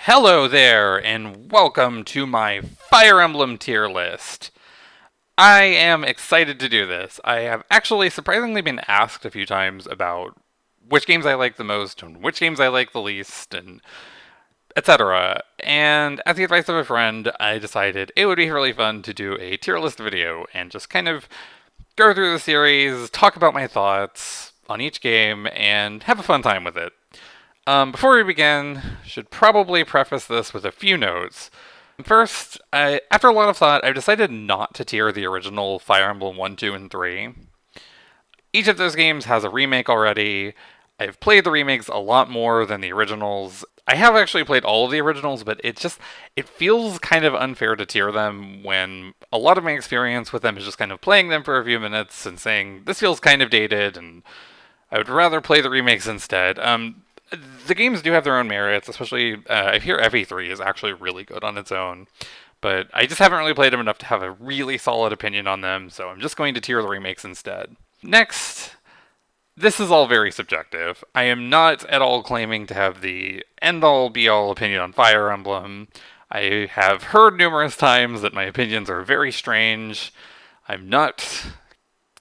Hello there, and welcome to my Fire Emblem tier list. I am excited to do this. I have actually surprisingly been asked a few times about which games I like the most and which games I like the least, and etc. And at the advice of a friend, I decided it would be really fun to do a tier list video and just kind of go through the series, talk about my thoughts on each game, and have a fun time with it. Before we begin, should probably preface this with a few notes. First, after a lot of thought, I've decided not to tier the original Fire Emblem 1, 2, and 3. Each of those games has a remake already. I've played the remakes a lot more than the originals. I have actually played all of the originals, but it feels kind of unfair to tier them when a lot of my experience with them is just kind of playing them for a few minutes and saying, this feels kind of dated, and I would rather play the remakes instead. The games do have their own merits, especially I hear FE3 is actually really good on its own, but I just haven't really played them enough to have a really solid opinion on them, so I'm just going to tier the remakes instead. Next, this is all very subjective. I am not at all claiming to have the end-all be-all opinion on Fire Emblem. I have heard numerous times that my opinions are very strange. I'm not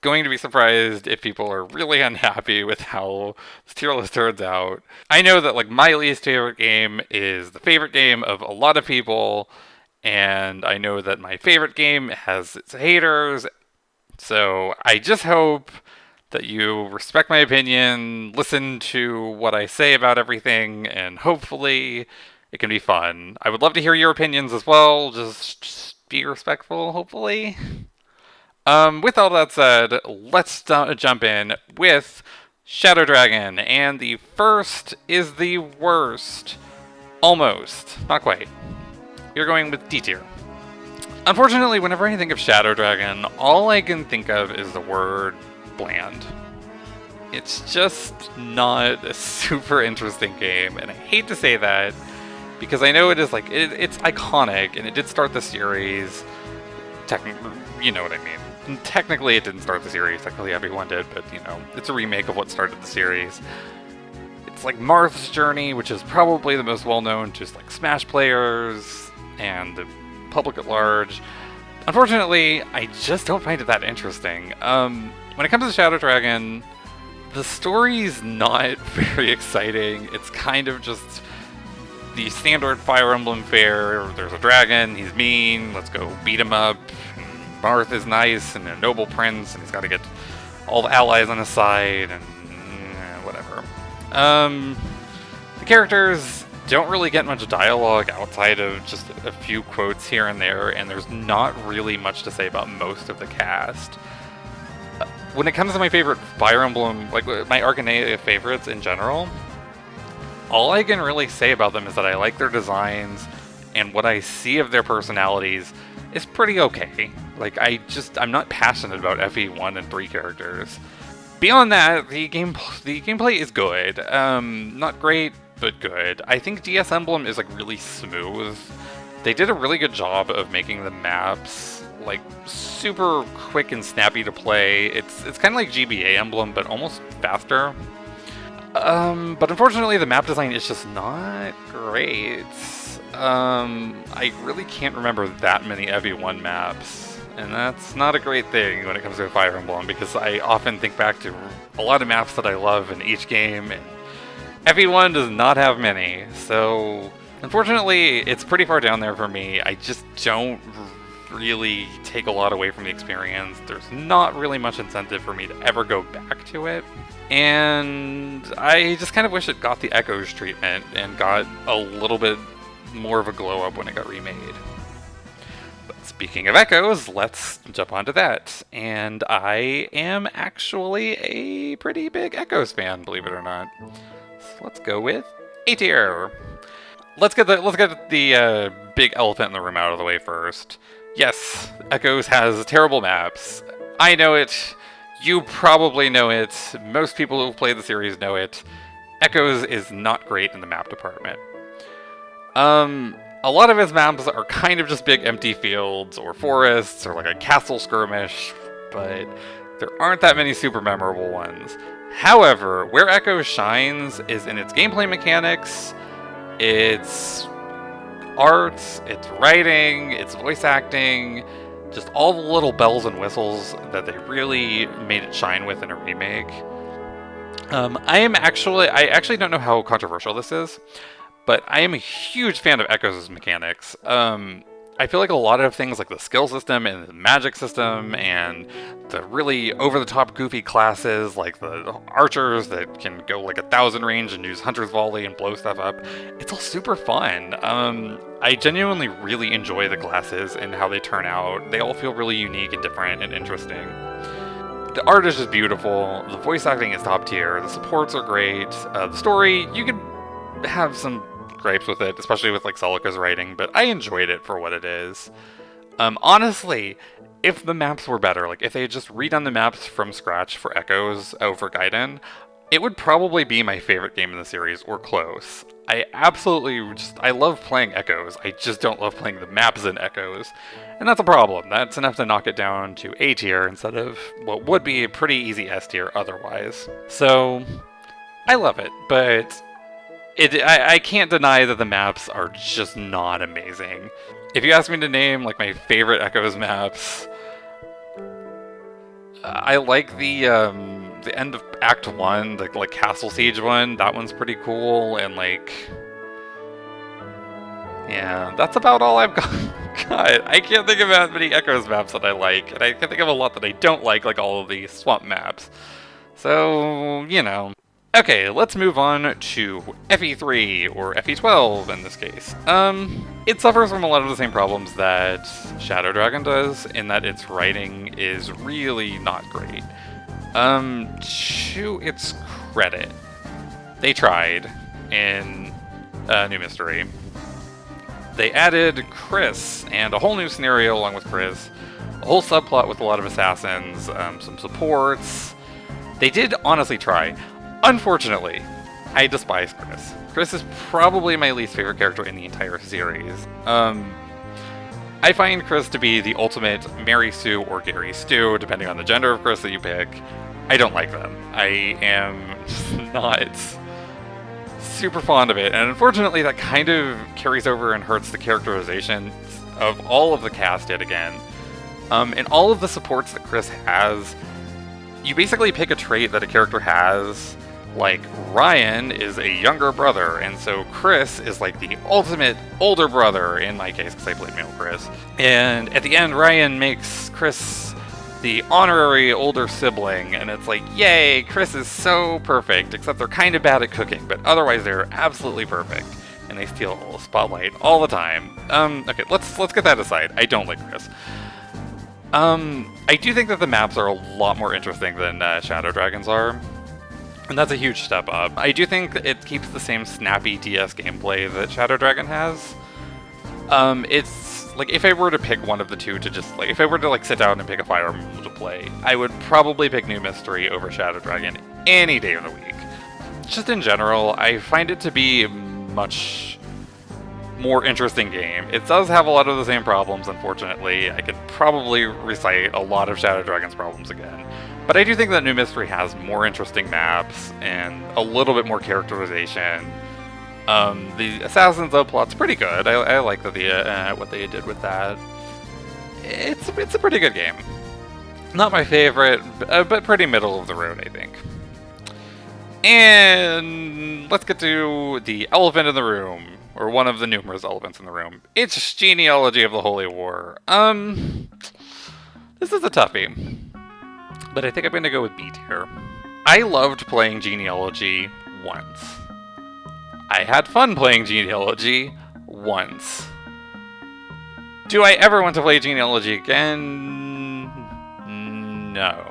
going to be surprised if people are really unhappy with how this tier list turns out. I know that my least favorite game is the favorite game of a lot of people, and I know that my favorite game has its haters, so I just hope that you respect my opinion, listen to what I say about everything, and hopefully it can be fun. I would love to hear your opinions as well, just be respectful, hopefully. With all that said, let's jump in with Shadow Dragon, and the first is the worst. Almost. Not quite. You're going with D tier. Unfortunately, whenever I think of Shadow Dragon, all I can think of is the word bland. It's just not a super interesting game, and I hate to say that, because I know it is it's iconic, and it did start the series. Technically, you know what I mean. And technically, it didn't start the series. Technically, everyone did, but it's a remake of what started the series. It's like Marth's Journey, which is probably the most well-known to Smash players and the public at large. Unfortunately, I just don't find it that interesting. When it comes to Shadow Dragon, the story's not very exciting. It's kind of just the standard Fire Emblem fare. There's a dragon, he's mean, let's go beat him up. Marth is nice and a noble prince, and he's got to get all the allies on his side, and whatever. The characters don't really get much dialogue outside of just a few quotes here and there, and there's not really much to say about most of the cast. When it comes to my favorite Fire Emblem, my Arcana favorites in general, all I can really say about them is that I like their designs, and what I see of their personalities is pretty okay. I'm not passionate about FE1 and 3 characters. Beyond that, the gameplay is good. Not great, but good. I think DS Emblem is really smooth. They did a really good job of making the maps super quick and snappy to play. It's kind of like GBA Emblem, but almost faster. But unfortunately, the map design is just not great. I really can't remember that many FE1 maps, and that's not a great thing when it comes to Fire Emblem, because I often think back to a lot of maps that I love in each game, and FE1 does not have many, so unfortunately, it's pretty far down there for me. I just don't really take a lot away from the experience. There's not really much incentive for me to ever go back to it. And I just kind of wish it got the Echoes treatment and got a little bit more of a glow up when it got remade. But speaking of Echoes, let's jump onto that. And I am actually a pretty big Echoes fan, believe it or not. So let's go with A tier. Let's get the big elephant in the room out of the way first. Yes, Echoes has terrible maps. I know it. You probably know it. Most people who play the series know it. Echoes is not great in the map department. A lot of his maps are kind of just big empty fields or forests or a castle skirmish, but there aren't that many super memorable ones. However, where Echoes shines is in its gameplay mechanics, its art, its writing, its voice acting, just all the little bells and whistles that they really made it shine with in a remake. I actually don't know how controversial this is, but I am a huge fan of Echo's mechanics. I feel like a lot of things like the skill system and the magic system and the really over-the-top goofy classes like the archers that can go like 1,000 range and use Hunter's Volley and blow stuff up, it's all super fun. I genuinely really enjoy the classes and how they turn out. They all feel really unique and different and interesting. The art is just beautiful, the voice acting is top tier, the supports are great, the story, you could have some gripes with it, especially with like Celica's writing, but I enjoyed it for what it is. Honestly, if the maps were better, like if they had just redone the maps from scratch for Echoes over Gaiden, it would probably be my favorite game in the series, or close. I love playing Echoes, I just don't love playing the maps in Echoes. And that's a problem. That's enough to knock it down to A tier instead of what would be a pretty easy S tier otherwise. So, I love it, but I can't deny that the maps are just not amazing. If you ask me to name like my favorite Echoes maps, I like the end of Act 1, the like Castle Siege one. That one's pretty cool, and like, yeah, that's about all I've got. God, I can't think of that many Echoes maps that I like, and I can think of a lot that I don't like all of the swamp maps. So, you know. Okay, let's move on to FE3, or FE12 in this case. It suffers from a lot of the same problems that Shadow Dragon does, in that its writing is really not great. To its credit, they tried in New Mystery. They added Chris, and a whole new scenario along with Chris, a whole subplot with a lot of assassins, some supports. They did honestly try. Unfortunately, I despise Chris. Chris is probably my least favorite character in the entire series. I find Chris to be the ultimate Mary Sue or Gary Stu, depending on the gender of Chris that you pick. I don't like them. I am just not super fond of it, and unfortunately that kind of carries over and hurts the characterization of all of the cast yet again. And all of the supports that Chris has, you basically pick a trait that a character has. Like, Ryan is a younger brother, and so Chris is like the ultimate older brother, in my case, because I played male Chris. And at the end, Ryan makes Chris the honorary older sibling, and it's like, yay, Chris is so perfect, except they're kind of bad at cooking, but otherwise they're absolutely perfect. And they steal the spotlight all the time. Okay, let's get that aside. I don't like Chris. I do think that the maps are a lot more interesting than Shadow Dragons are. And that's a huge step up. I do think it keeps the same snappy DS gameplay that Shadow Dragon has. It's like, if I were to pick one of the two to just like, if I were to like sit down and pick a Fire Emblem to play, I would probably pick New Mystery over Shadow Dragon any day of the week. Just in general, I find it to be a much more interesting game. It does have a lot of the same problems, unfortunately. I could probably recite a lot of Shadow Dragon's problems again. But I do think that New Mystery has more interesting maps and a little bit more characterization. The Assassin's plot's pretty good. I like that what they did with that. It's a pretty good game. Not my favorite, but pretty middle of the road, I think. And let's get to the elephant in the room, or one of the numerous elephants in the room. It's Genealogy of the Holy War. This is a toughie, but I think I'm going to go with B tier. I loved playing Genealogy once. I had fun playing Genealogy once. Do I ever want to play Genealogy again? No.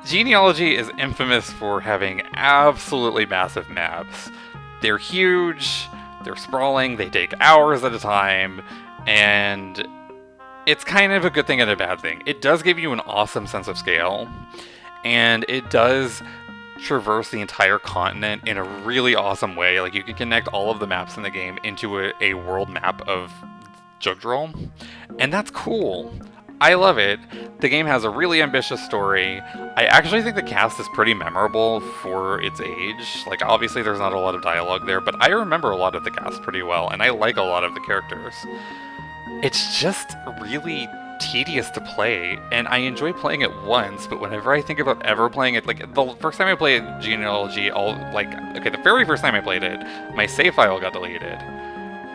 Genealogy is infamous for having absolutely massive maps. They're huge, they're sprawling, they take hours at a time, and it's kind of a good thing and a bad thing. It does give you an awesome sense of scale, and it does traverse the entire continent in a really awesome way. Like, you can connect all of the maps in the game into a world map of Jugdral, and that's cool. I love it. The game has a really ambitious story. I actually think the cast is pretty memorable for its age. Like, obviously there's not a lot of dialogue there, but I remember a lot of the cast pretty well, and I like a lot of the characters. It's just really tedious to play, and I enjoy playing it once, but whenever I think about ever playing it, like, the first time I played Genealogy, the very first time I played it, my save file got deleted.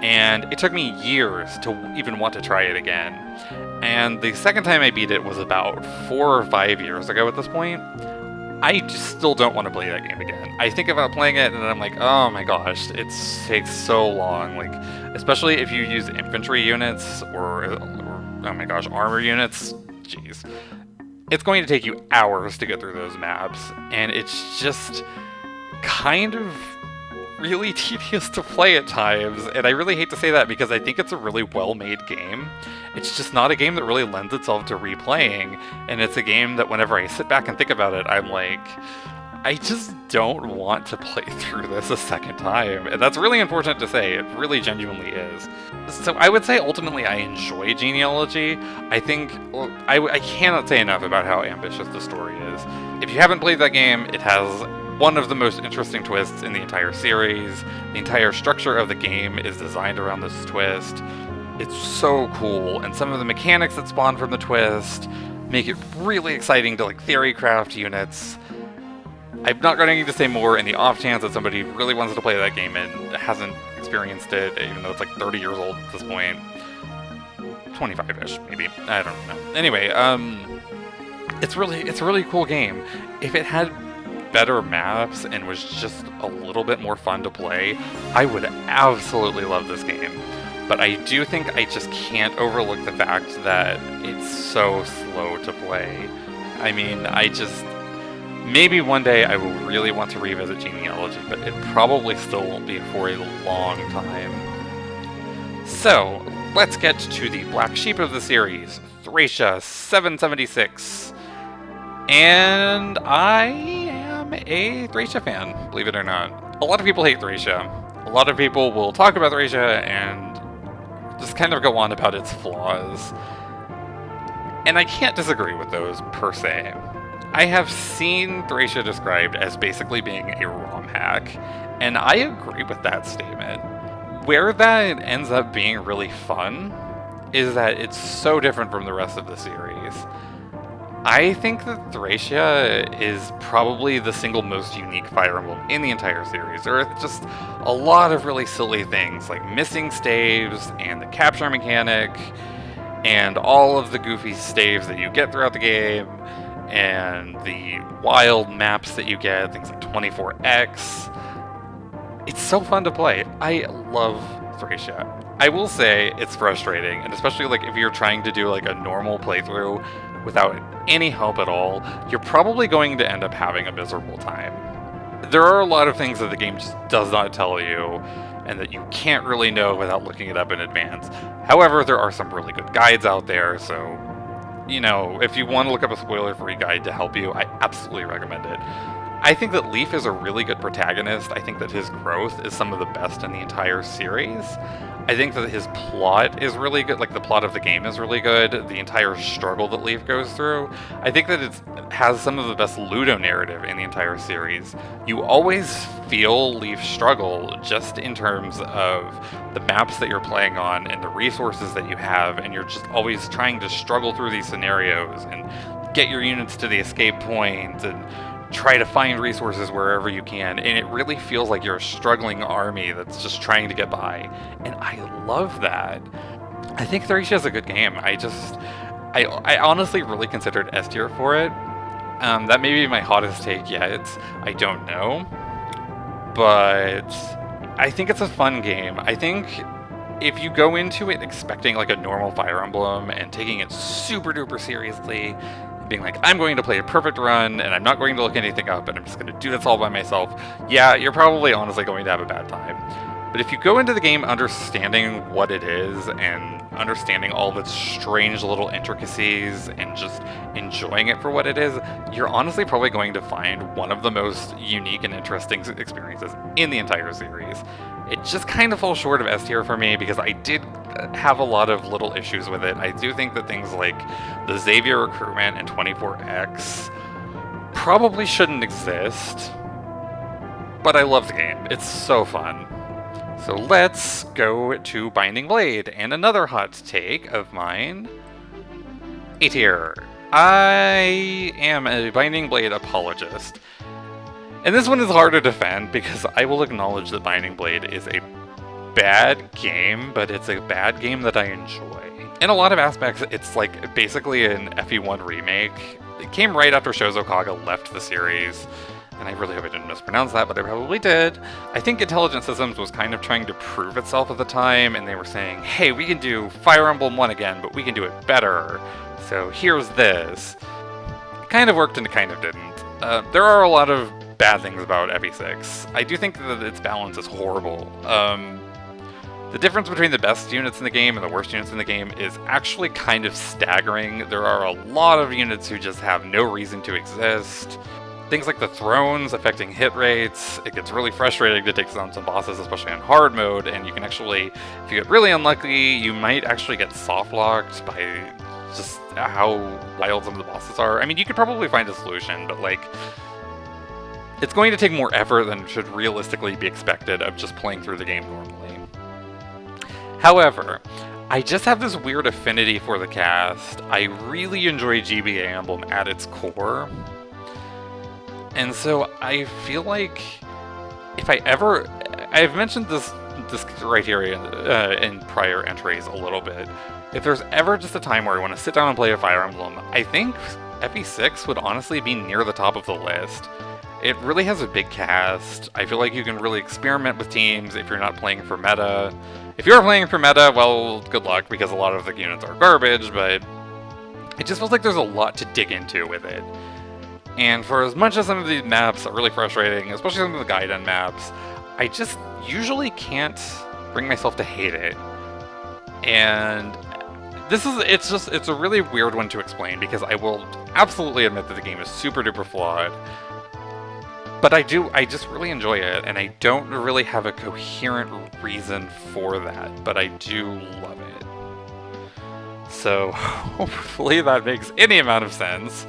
And it took me years to even want to try it again. And the second time I beat it was about 4 or 5 years ago at this point. I just still don't want to play that game again. I think about playing it and I'm like, oh my gosh, it takes so long. Like, especially if you use infantry units or oh my gosh, armor units. Jeez. It's going to take you hours to get through those maps. And it's just kind of really tedious to play at times, and I really hate to say that because I think it's a really well-made game. It's just not a game that really lends itself to replaying, and it's a game that whenever I sit back and think about it, I'm like, I just don't want to play through this a second time, and that's really unfortunate to say. It really genuinely is. So I would say ultimately I enjoy Genealogy. I think, I cannot say enough about how ambitious the story is. If you haven't played that game, it has one of the most interesting twists in the entire series. The entire structure of the game is designed around this twist. It's so cool, and some of the mechanics that spawn from the twist make it really exciting to theory craft units. I'm not going to say more in the off chance that somebody really wants to play that game and hasn't experienced it, even though it's 30 years old at this point. 25-ish, maybe. I don't know. Anyway, it's a really cool game. If it had better maps and was just a little bit more fun to play, I would absolutely love this game. But I do think I just can't overlook the fact that it's so slow to play. I mean, maybe one day I will really want to revisit Genealogy, but it probably still won't be for a long time. So, let's get to the black sheep of the series, Thracia 776. And I am a Thracia fan, believe it or not. A lot of people hate Thracia. A lot of people will talk about Thracia and just kind of go on about its flaws. And I can't disagree with those, per se. I have seen Thracia described as basically being a ROM hack, and I agree with that statement. Where that ends up being really fun is that it's so different from the rest of the series. I think that Thracia is probably the single most unique Fire Emblem in the entire series. There are just a lot of really silly things, like missing staves, and the capture mechanic, and all of the goofy staves that you get throughout the game, and the wild maps that you get, things like 24X. It's so fun to play. I love Thracia. I will say it's frustrating, and especially if you're trying to do a normal playthrough without any help at all, you're probably going to end up having a miserable time. There are a lot of things that the game just does not tell you, and that you can't really know without looking it up in advance. However, there are some really good guides out there, so if you want to look up a spoiler-free guide to help you, I absolutely recommend it. I think that Leaf is a really good protagonist. I think that his growth is some of the best in the entire series. I think that his plot is really good, the plot of the game is really good, the entire struggle that Leaf goes through. I think that it has some of the best ludo-narrative in the entire series. You always feel Leaf struggle just in terms of the maps that you're playing on and the resources that you have, and you're just always trying to struggle through these scenarios and get your units to the escape point and try to find resources wherever you can, and it really feels like you're a struggling army that's just trying to get by, and I love that. I think Thracia is a good game. I honestly really considered S tier for it. That may be my hottest take yet. I don't know, but I think it's a fun game. I think if you go into it expecting a normal Fire Emblem and taking it super duper seriously, being I'm going to play a perfect run, and I'm not going to look anything up, and I'm just going to do this all by myself, yeah, you're probably honestly going to have a bad time. But if you go into the game understanding what it is, and understanding all of its strange little intricacies, and just enjoying it for what it is, you're honestly probably going to find one of the most unique and interesting experiences in the entire series. It just kind of falls short of S tier for me, because I did have a lot of little issues with it. I do think that things like the Xavier recruitment and 24X probably shouldn't exist, but I love the game. It's so fun. So let's go to Binding Blade, and another hot take of mine, A tier. I am a Binding Blade apologist. And this one is hard to defend because I will acknowledge that Binding Blade is a bad game, but it's a bad game that I enjoy. In a lot of aspects, it's like basically an FE1 remake. It came right after Shozo Kaga left the series, and I really hope I didn't mispronounce that, but I probably did. I think Intelligent Systems was kind of trying to prove itself at the time, and they were saying, hey, we can do Fire Emblem 1 again, but we can do it better. So here's this. It kind of worked and it kind of didn't. There are a lot of bad things about FE6. I do think that its balance is horrible. The difference between the best units in the game and the worst units in the game is actually kind of staggering. There are a lot of units who just have no reason to exist. Things like the thrones affecting hit rates. It gets really frustrating to take down some bosses, especially on hard mode, and you can actually, if you get really unlucky, you might actually get soft locked by just how wild some of the bosses are. I mean, you could probably find a solution, but like, it's going to take more effort than should realistically be expected of just playing through the game normally. However, I just have this weird affinity for the cast. I really enjoy GBA Emblem at its core. And so I feel like if I've mentioned this criteria in prior entries a little bit. If there's ever just a time where I want to sit down and play a Fire Emblem, I think FE6 would honestly be near the top of the list. It really has a big cast. I feel like you can really experiment with teams if you're not playing for meta. If you're playing for meta, well, good luck, because a lot of the units are garbage, but it just feels like there's a lot to dig into with it. And for as much as some of these maps are really frustrating, especially some of the Gaiden maps, I just usually can't bring myself to hate it. And it's a really weird one to explain, because I will absolutely admit that the game is super duper flawed. But I just really enjoy it, and I don't really have a coherent reason for that, but I do love it. So hopefully that makes any amount of sense.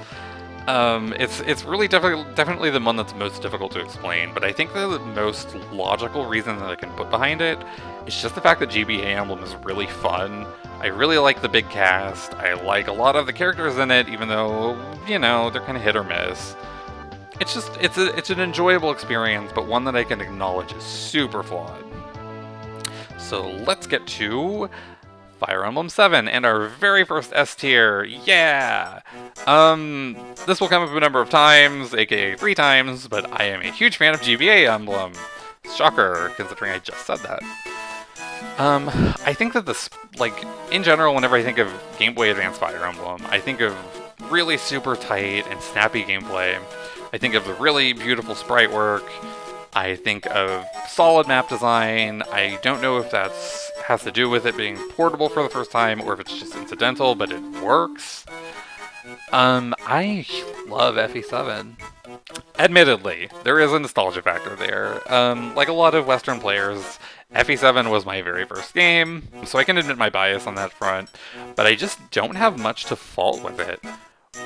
It's really definitely the one that's most difficult to explain, but I think the most logical reason that I can put behind it is just the fact that GBA Emblem is really fun. I really like the big cast. I like a lot of the characters in it, even though, you know, they're kind of hit or miss. It's an enjoyable experience, but one that I can acknowledge is super flawed. So let's get to Fire Emblem 7 and our very first S tier. Yeah! This will come up a number of times, aka 3 times, but I am a huge fan of GBA Emblem. Shocker, considering I just said that. I think that this, like, in general, whenever I think of Game Boy Advance Fire Emblem, I think of really super tight and snappy gameplay. I think of the really beautiful sprite work. I think of solid map design. I don't know if that has to do with it being portable for the first time or if it's just incidental, but it works. I love FE7. Admittedly, there is a nostalgia factor there. Like a lot of Western players, FE7 was my very first game, so I can admit my bias on that front, but I just don't have much to fault with it.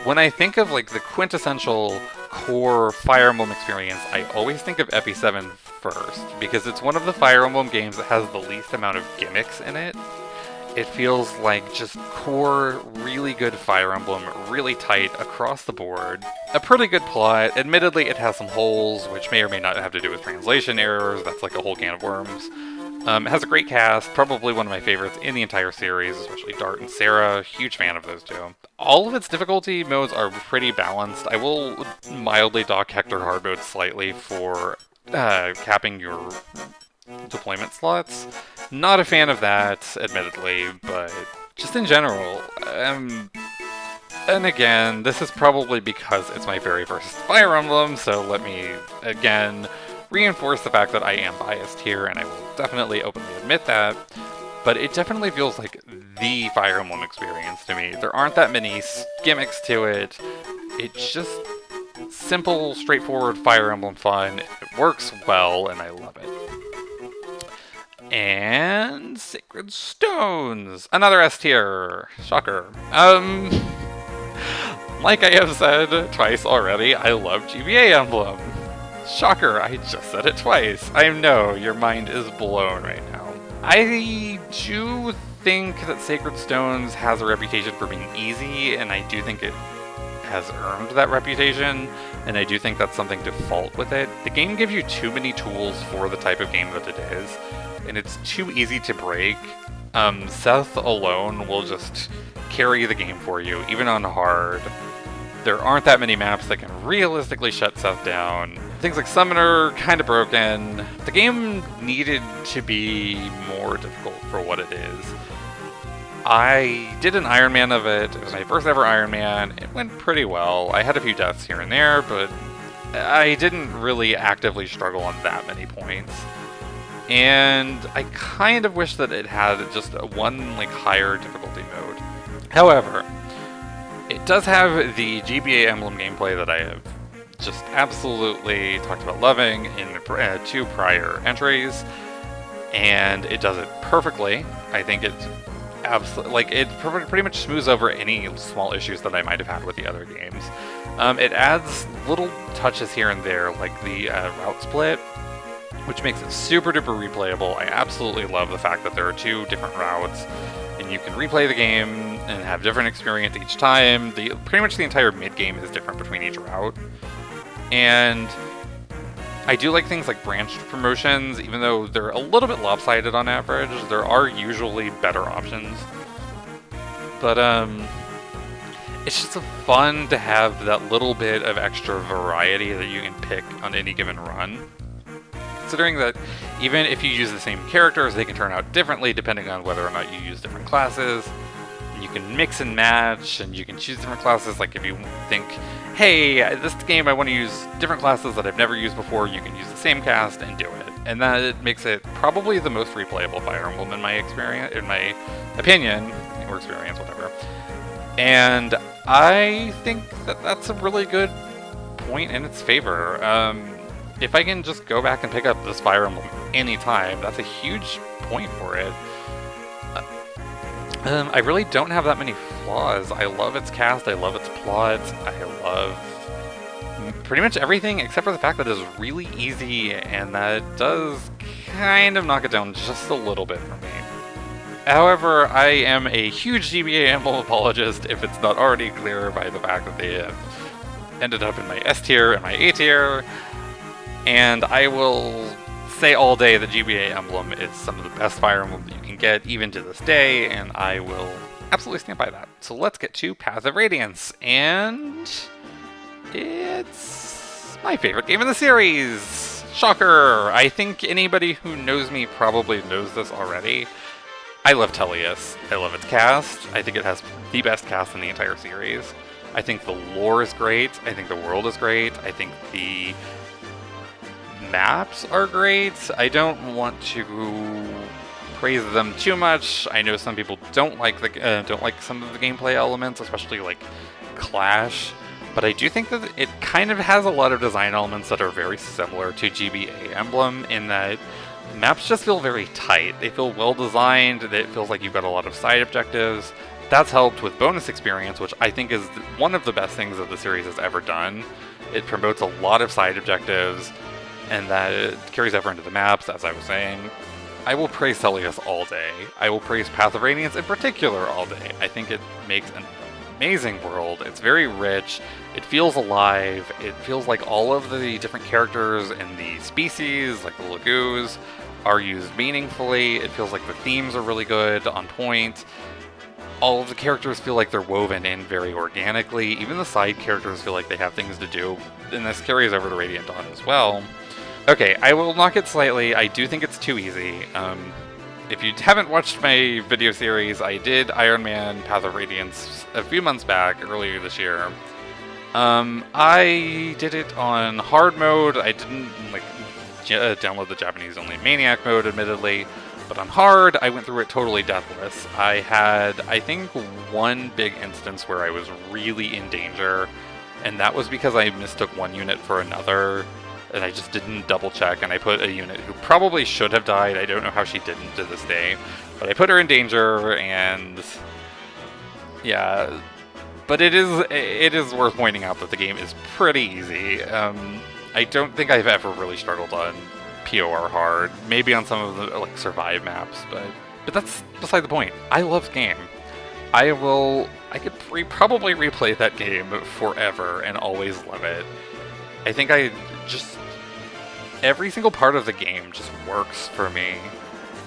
When I think of like the quintessential core Fire Emblem experience, I always think of FE7 first, because it's one of the Fire Emblem games that has the least amount of gimmicks in it. It feels like just core, really good Fire Emblem, really tight across the board. A pretty good plot. Admittedly, it has some holes, which may or may not have to do with translation errors. That's like a whole can of worms. It has a great cast, probably one of my favorites in the entire series, especially Dart and Sarah. Huge fan of those two. All of its difficulty modes are pretty balanced. I will mildly dock Hector hard mode slightly for capping your deployment slots. Not a fan of that, admittedly, but just in general. And again, this is probably because it's my very first Fire Emblem, so let me, again, reinforce the fact that I am biased here, and I will definitely openly admit that. But it definitely feels like the Fire Emblem experience to me. There aren't that many gimmicks to it. It's just simple, straightforward Fire Emblem fun. It works well, and I love it. And Sacred Stones, another S tier. Shocker. Like I have said twice already, I love GBA Emblem. Shocker, I just said it twice. I know, your mind is blown right now. I do think that Sacred Stones has a reputation for being easy, and I do think it has earned that reputation, and I do think that's something to fault with it. The game gives you too many tools for the type of game that it is, and it's too easy to break. Seth alone will just carry the game for you, even on hard. There aren't that many maps that can realistically shut Seth down. Things like Summoner, kind of broken. The game needed to be more difficult for what it is. I did an Ironman of it. It was my first ever Ironman. It went pretty well. I had a few deaths here and there, but I didn't really actively struggle on that many points. And I kind of wish that it had just one higher difficulty mode. However, it does have the GBA Emblem gameplay that I have just absolutely talked about loving in 2 prior entries, and it does it perfectly. I think it's absolutely it pretty much smooths over any small issues that I might have had with the other games. It adds little touches here and there, like the route split, which makes it super duper replayable. I absolutely love the fact that there are 2 different routes, and you can replay the game and have different experience each time. Pretty much the entire mid-game is different between each route. And I do like things like branched promotions, even though they're a little bit lopsided on average. There are usually better options. But it's just fun to have that little bit of extra variety that you can pick on any given run. Considering that even if you use the same characters, they can turn out differently depending on whether or not you use different classes. And you can mix and match, and you can choose different classes. Like if you think, hey, this game I want to use different classes that I've never used before, you can use the same cast and do it. And that makes it probably the most replayable Fire Emblem in my opinion, or experience, whatever. And I think that that's a really good point in its favor. If I can just go back and pick up this Fire Emblem anytime, that's a huge point for it. I really don't have that many flaws. I love its cast, I love its plot, I love pretty much everything except for the fact that it's really easy, and that does kind of knock it down just a little bit for me. However, I am a huge GBA Emblem apologist if it's not already clear by the fact that they have ended up in my S tier and my A tier. And I will say all day that GBA Emblem is some of the best Fire Emblem that you can get, even to this day, and I will absolutely stand by that. So let's get to Path of Radiance, and it's my favorite game in the series! Shocker! I think anybody who knows me probably knows this already. I love Tellius. I love its cast. I think it has the best cast in the entire series. I think the lore is great. I think the world is great. I think the maps are great. I don't want to praise them too much. I know some people don't like some of the gameplay elements, especially like Clash. But I do think that it kind of has a lot of design elements that are very similar to GBA Emblem in that maps just feel very tight. They feel well designed. It feels like you've got a lot of side objectives. That's helped with bonus experience, which I think is one of the best things that the series has ever done. It promotes a lot of side objectives, and that it carries over into the maps, as I was saying. I will praise Tellius all day. I will praise Path of Radiance in particular all day. I think it makes an amazing world. It's very rich. It feels alive. It feels like all of the different characters and the species, like the Lagoos, are used meaningfully. It feels like the themes are really good, on point. All of the characters feel like they're woven in very organically. Even the side characters feel like they have things to do. And this carries over to Radiant Dawn as well. Okay, I will knock it slightly. I do think it's too easy. If you haven't watched my video series, I did Iron Man Path of Radiance a few months back, earlier this year. I did it on hard mode. I didn't download the Japanese only Maniac mode, admittedly. But on hard, I went through it totally deathless. I had, I think, one big instance where I was really in danger, and that was because I mistook one unit for another. and I just didn't double check, and I put a unit who probably should have died. I don't know how she didn't to this day, but I put her in danger, and yeah. But it is worth pointing out that the game is pretty easy. I don't think I've ever really struggled on POR hard. Maybe on some of the like survive maps, but that's beside the point. I love the game. I could probably replay that game forever and always love it. I think every single part of the game just works for me.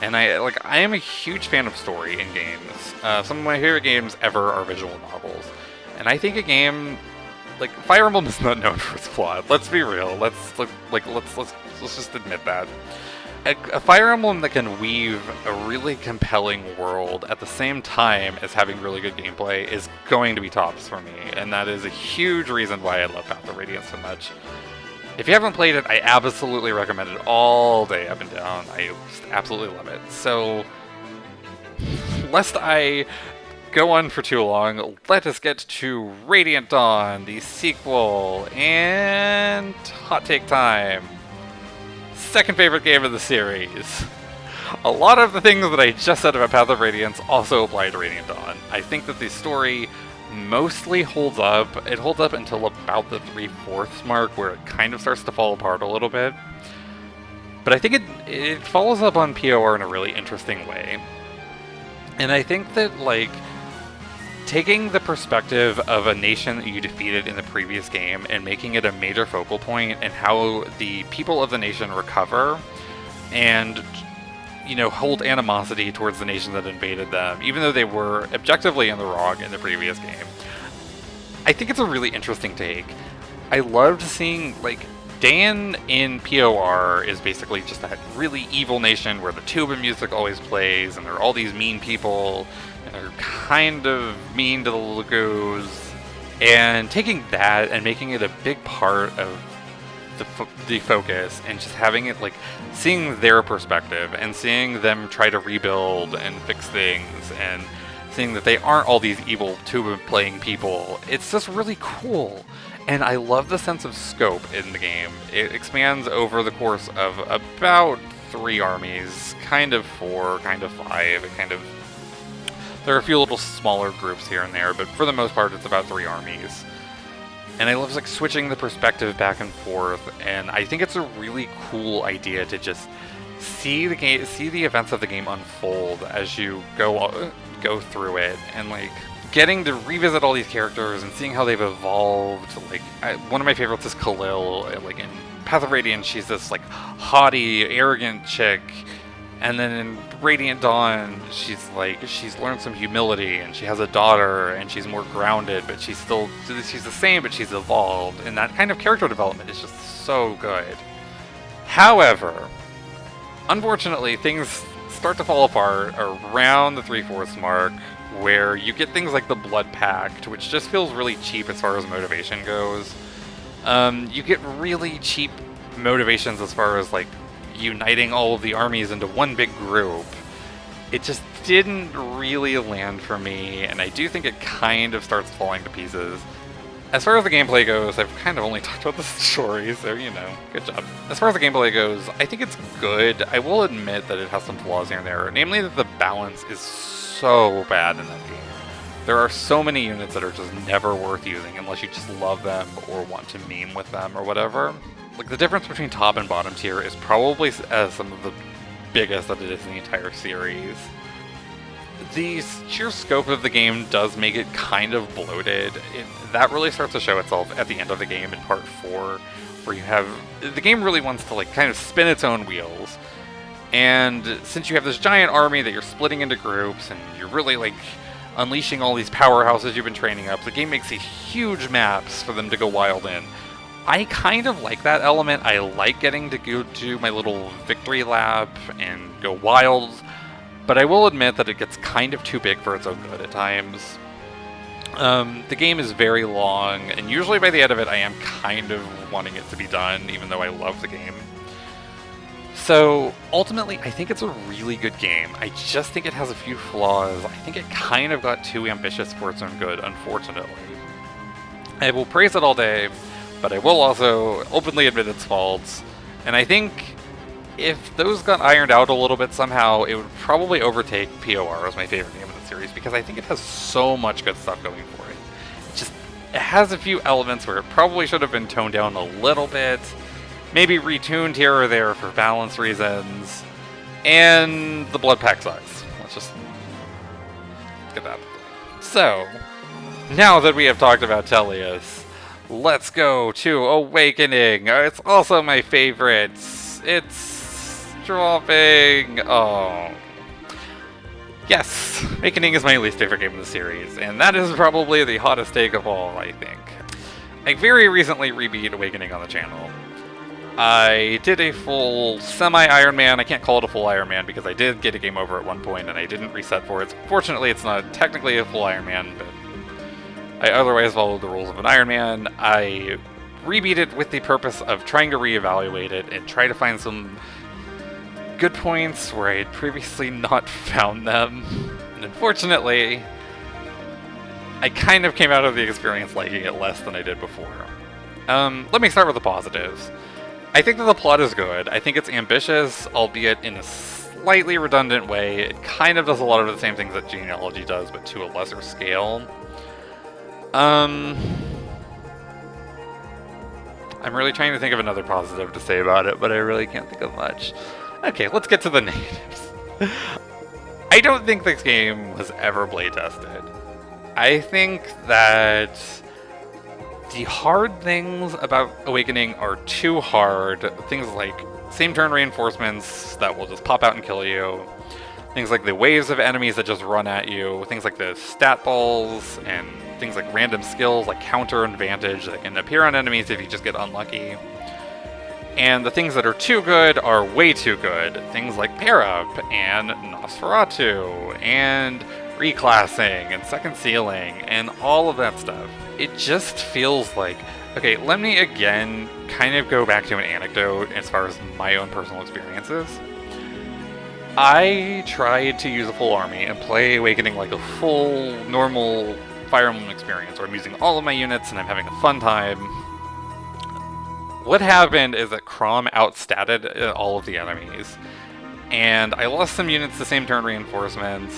And I am a huge fan of story in games. Some of my favorite games ever are visual novels. And I think a game like Fire Emblem is not known for its plot. Let's be real. Let's just admit that. A Fire Emblem that can weave a really compelling world at the same time as having really good gameplay is going to be tops for me, and that is a huge reason why I love Path of Radiance so much. If you haven't played it, I absolutely recommend it all day up and down. I just absolutely love it. So, lest I go on for too long, let us get to Radiant Dawn, the sequel, and hot take time. Second favorite game of the series. A lot of the things that I just said about Path of Radiance also apply to Radiant Dawn. I think that the story mostly holds up. It holds up until about the 3/4 mark, where it kind of starts to fall apart a little bit. But I think it follows up on POR in a really interesting way. And I think that, like, taking the perspective of a nation that you defeated in the previous game and making it a major focal point, and how the people of the nation recover and, you know, hold animosity towards the nation that invaded them, even though they were objectively in the wrong in the previous game. I think it's a really interesting take. I loved seeing, like, Dan in POR is basically just that really evil nation where the tuba music always plays, and there are all these mean people, and they're kind of mean to the Lagos, and taking that and making it a big part of the focus, and just having it, like, seeing their perspective, and seeing them try to rebuild and fix things, and seeing that they aren't all these evil tuba-playing people. It's just really cool. And I love the sense of scope in the game. It expands over the course of about 3 armies, kind of 4, kind of 5, there are a few little smaller groups here and there, but for the most part it's about 3 armies. And I love, like, switching the perspective back and forth, and I think it's a really cool idea to just see the events of the game unfold as you go through it, and, like, getting to revisit all these characters and seeing how they've evolved. Like, one of my favorites is Khalil. Like, in Path of Radiance, she's this, like, haughty, arrogant chick, and then in Radiant Dawn, she's learned some humility, and she has a daughter, and she's more grounded, but she's the same, but she's evolved, and that kind of character development is just so good. However, unfortunately, things start to fall apart around the 3/4 mark, where you get things like the Blood Pact, which just feels really cheap as far as motivation goes. You get really cheap motivations as far as, like, uniting all of the armies into one big group. It just didn't really land for me, and I do think it kind of starts falling to pieces. As far as the gameplay goes, I've kind of only talked about the story, so, you know, good job. As far as the gameplay goes, I think it's good. I will admit that it has some flaws here and there, namely that the balance is so bad in that game. There are so many units that are just never worth using unless you just love them or want to meme with them or whatever. Like, the difference between top and bottom tier is probably some of the biggest that it is in the entire series. The sheer scope of the game does make it kind of bloated. That really starts to show itself at the end of the game in part 4, where the game really wants to, like, kind of spin its own wheels. And since you have this giant army that you're splitting into groups, and you're really, like, unleashing all these powerhouses you've been training up, the game makes these huge maps for them to go wild in. I kind of like that element. I like getting to go to my little victory lap and go wild, but I will admit that it gets kind of too big for its own good at times. The game is very long, and usually by the end of it I am kind of wanting it to be done, even though I love the game. So, ultimately, I think it's a really good game. I just think it has a few flaws. I think it kind of got too ambitious for its own good, unfortunately. I will praise it all day, but I will also openly admit its faults. And I think if those got ironed out a little bit somehow, it would probably overtake POR as my favorite game of the series, because I think it has so much good stuff going for it. It has a few elements where it probably should have been toned down a little bit, maybe retuned here or there for balance reasons, and the blood pack sucks. Let's just get that. So, now that we have talked about Tellius, let's go to Awakening. It's also my favorite. It's dropping. Oh. Yes, Awakening is my least favorite game in the series, and that is probably the hottest take of all, I think. I very recently rebeat Awakening on the channel. I did a full semi-Iron Man. I can't call it a full Iron Man because I did get a game over at one point and I didn't reset for it. Fortunately, it's not technically a full Iron Man, but I otherwise followed the rules of an Iron Man. I rebeat it with the purpose of trying to reevaluate it and try to find some good points where I had previously not found them. And unfortunately, I kind of came out of the experience liking it less than I did before. Let me start with the positives. I think that the plot is good. I think it's ambitious, albeit in a slightly redundant way. It kind of does a lot of the same things that Genealogy does, but to a lesser scale. I'm really trying to think of another positive to say about it, but I really can't think of much. Okay, let's get to the negatives. I don't think this game was ever playtested. I think that the hard things about Awakening are too hard. Things like same turn reinforcements that will just pop out and kill you. Things like the waves of enemies that just run at you. Things like the stat balls and things like random skills like counter and advantage that can appear on enemies if you just get unlucky. And the things that are too good are way too good. Things like Pair Up and Nosferatu and reclassing and second sealing and all of that stuff. It just feels like, okay, let me again kind of go back to an anecdote as far as my own personal experiences. I tried to use a full army and play Awakening like a full, normal Fire Emblem experience, where I'm using all of my units and I'm having a fun time. What happened is that Crom outstatted all of the enemies, and I lost some units to same turn reinforcements,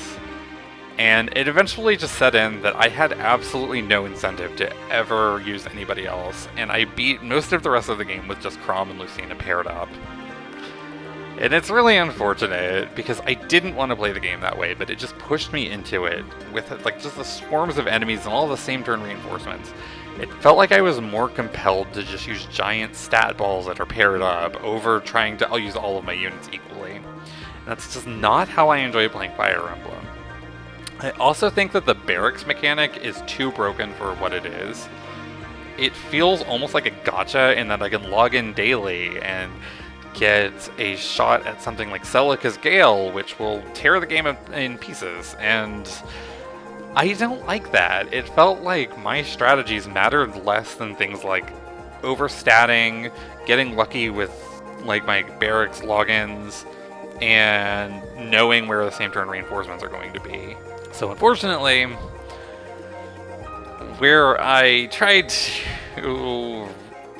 and it eventually just set in that I had absolutely no incentive to ever use anybody else, and I beat most of the rest of the game with just Crom and Lucina paired up. And it's really unfortunate, because I didn't want to play the game that way, but it just pushed me into it with like just the swarms of enemies and all the same turn reinforcements. It felt like I was more compelled to just use giant stat balls that are paired up over trying to use all of my units equally. And that's just not how I enjoy playing Fire Emblem. I also think that the barracks mechanic is too broken for what it is. It feels almost like a gacha in that I can log in daily and get a shot at something like Celica's Gale, which will tear the game in pieces, and I don't like that. It felt like my strategies mattered less than things like overstatting, getting lucky with like my barracks logins, and knowing where the same turn reinforcements are going to be. So unfortunately, where I tried to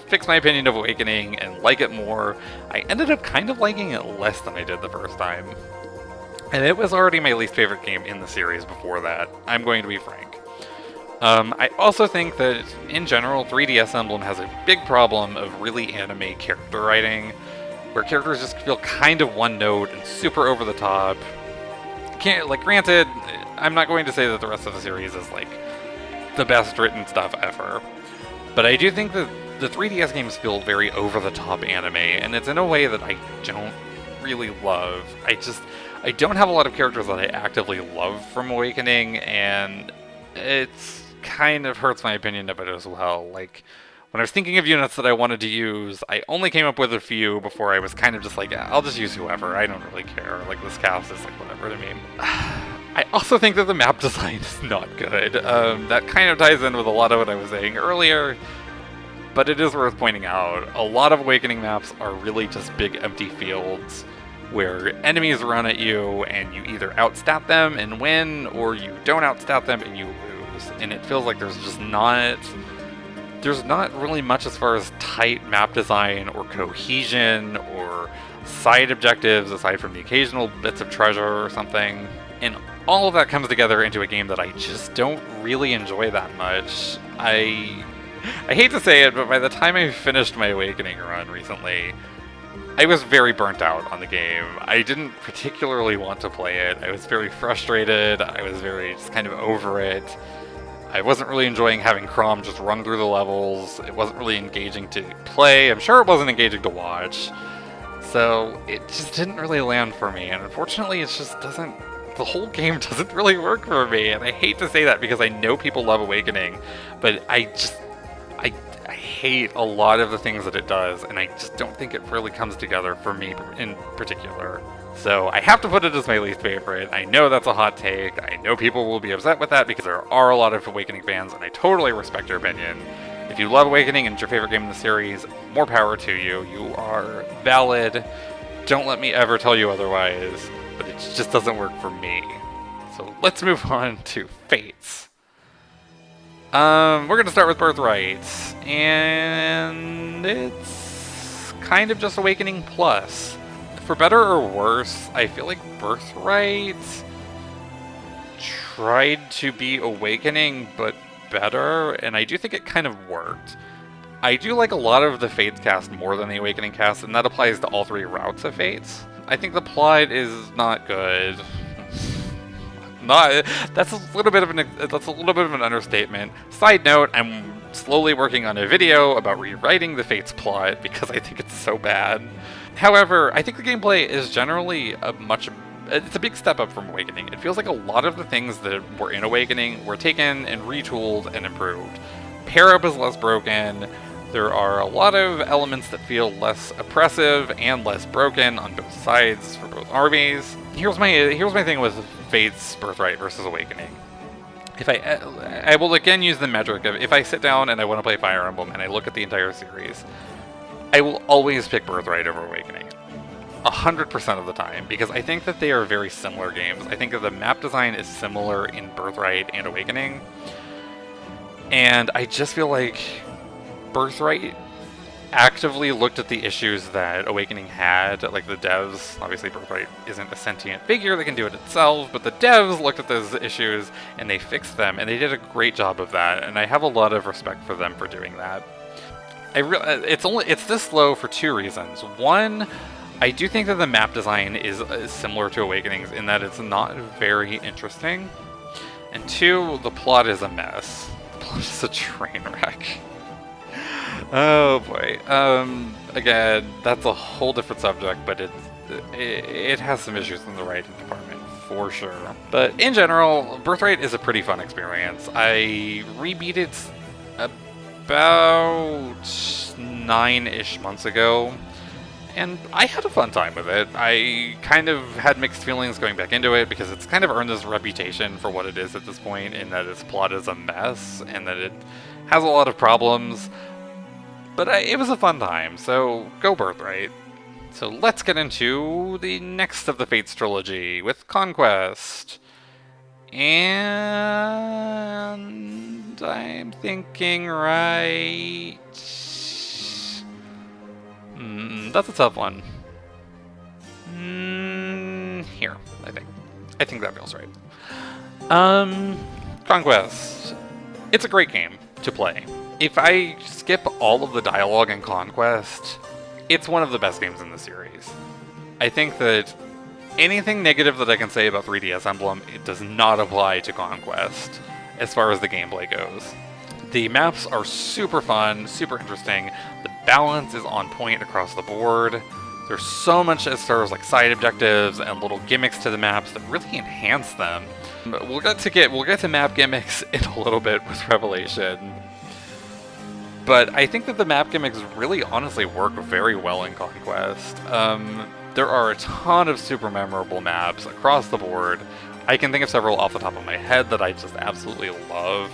fix my opinion of Awakening and like it more, I ended up kind of liking it less than I did the first time. And it was already my least favorite game in the series before that, I'm going to be frank. I also think that, in general, 3DS Emblem has a big problem of really anime character writing, where characters just feel kind of one note and super over the top. Granted, I'm not going to say that the rest of the series is like the best written stuff ever, but I do think that the 3DS games feel very over the top anime, and it's in a way that I don't really love. I don't have a lot of characters that I actively love from Awakening, and it's kind of hurts my opinion of it as well. Like, when I was thinking of units that I wanted to use, I only came up with a few before I was kind of just like, yeah, I'll just use whoever, I don't really care. Like, this cast is like whatever to me. I also think that the map design is not good. That kind of ties in with a lot of what I was saying earlier, but it is worth pointing out, a lot of Awakening maps are really just big empty fields where enemies run at you and you either outstat them and win, or you don't outstat them and you lose. And it feels like there's just not there's not really much as far as tight map design or cohesion or side objectives aside from the occasional bits of treasure or something. And all of that comes together into a game that I just don't really enjoy that much. I hate to say it, but by the time I finished my Awakening run recently, I was very burnt out on the game. I didn't particularly want to play it. I was very frustrated. I was very just kind of over it. I wasn't really enjoying having Crom just run through the levels. It wasn't really engaging to play. I'm sure it wasn't engaging to watch. So it just didn't really land for me. And unfortunately, it just doesn't... the whole game doesn't really work for me. And I hate to say that because I know people love Awakening. But I hate a lot of the things that it does. And I just don't think it really comes together for me in particular. So I have to put it as my least favorite. I know that's a hot take. I know people will be upset with that because there are a lot of Awakening fans, and I totally respect your opinion. If you love Awakening and it's your favorite game in the series, more power to you. You are valid. Don't let me ever tell you otherwise, but it just doesn't work for me. So let's move on to Fates. We're going to start with Birthright, and it's kind of just Awakening Plus. For better or worse, I feel like Birthright tried to be Awakening, but better, and I do think it kind of worked. I do like a lot of the Fates cast more than the Awakening cast, and that applies to all three routes of Fates. I think the plot is not good. That's a little bit of an understatement. Side note, I'm slowly working on a video about rewriting the Fates plot because I think it's so bad. However, I think the gameplay is generally it's a big step up from Awakening. It feels like a lot of the things that were in Awakening were taken and retooled and improved. Pair-up is less broken. There are a lot of elements that feel less oppressive and less broken on both sides for both armies. Here's my thing with Fates Birthright versus Awakening. If I will again use the metric of if I sit down and I want to play Fire Emblem and I look at the entire series, I will always pick Birthright over Awakening. 100% of the time, because I think that they are very similar games. I think that the map design is similar in Birthright and Awakening. And I just feel like Birthright actively looked at the issues that Awakening had, like the devs. Obviously, Birthright isn't a sentient figure that can do it itself, but the devs looked at those issues and they fixed them, and they did a great job of that, and I have a lot of respect for them for doing that. It's this slow for two reasons. One, I do think that the map design is similar to Awakening's in that it's not very interesting. And two, the plot is a mess. The plot is a train wreck. Oh boy. Again, that's a whole different subject, but it has some issues in the writing department, for sure. But in general, Birthright is a pretty fun experience. I rebeat it about 9-ish months ago, and I had a fun time with it. I kind of had mixed feelings going back into it because it's kind of earned this reputation for what it is at this point, in that its plot is a mess and that it has a lot of problems. But it was a fun time, so go Birthright. So let's get into the next of the Fates trilogy with Conquest. And I'm thinking right... that's a tough one. Here, I think that feels right. Conquest. It's a great game to play. If I skip all of the dialogue in Conquest, it's one of the best games in the series. I think that anything negative that I can say about 3DS Emblem, it does not apply to Conquest as far as the gameplay goes. The maps are super fun, super interesting. The balance is on point across the board. There's so much as far as like side objectives and little gimmicks to the maps that really enhance them. We'll get to map gimmicks in a little bit with Revelation. But I think that the map gimmicks really honestly work very well in Conquest. There are a ton of super memorable maps across the board. I can think of several off the top of my head that I just absolutely love.